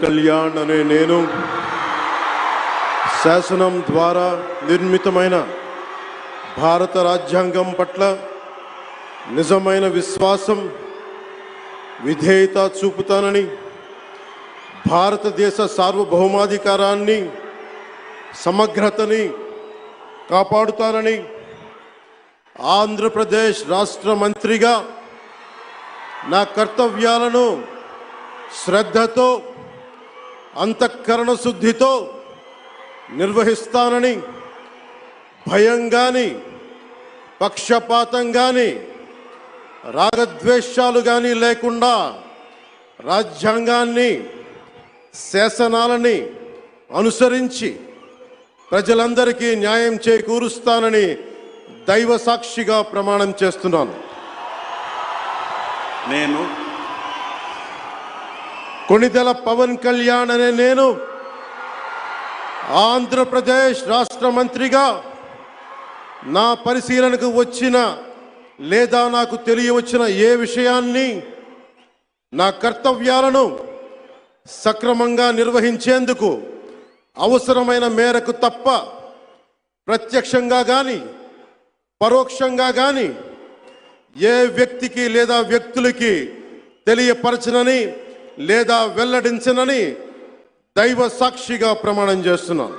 కళ్యాణ్ అనే నేను శాసనం ద్వారా నిర్మితమైన భారత రాజ్యాంగం పట్ల నిజమైన విశ్వాసం విధేయత చూపుతానని, భారతదేశ సార్వభౌమాధికారాన్ని సమగ్రతని కాపాడుతానని, ఆంధ్రప్రదేశ్ రాష్ట్ర మంత్రిగా నా కర్తవ్యాలను శ్రద్ధతో అంతఃకరణ శుద్ధితో నిర్వహిస్తానని, భయం కానీ పక్షపాతం కానీ రాగద్వేషాలు కానీ లేకుండా రాజ్యాంగాన్ని శాసనాలని అనుసరించి ప్రజలందరికీ న్యాయం చేకూరుస్తానని దైవ సాక్షిగా ప్రమాణం చేస్తున్నాను. నేను కొణిదెల పవన్ కళ్యాణ్ అనే నేను ఆంధ్రప్రదేశ్ రాష్ట్ర మంత్రిగా నా పరిశీలనకు వచ్చిన లేదా నాకు తెలియవచ్చిన ఏ విషయాన్ని నా కర్తవ్యాలను సక్రమంగా నిర్వహించేందుకు అవసరమైన మేరకు తప్ప ప్రత్యక్షంగా కానీ పరోక్షంగా కానీ ఏ వ్యక్తికి లేదా వ్యక్తులకి తెలియపరచనని లేదా వెల్లడించనని దైవ సాక్షిగా ప్రమాణం చేస్తున్నాను.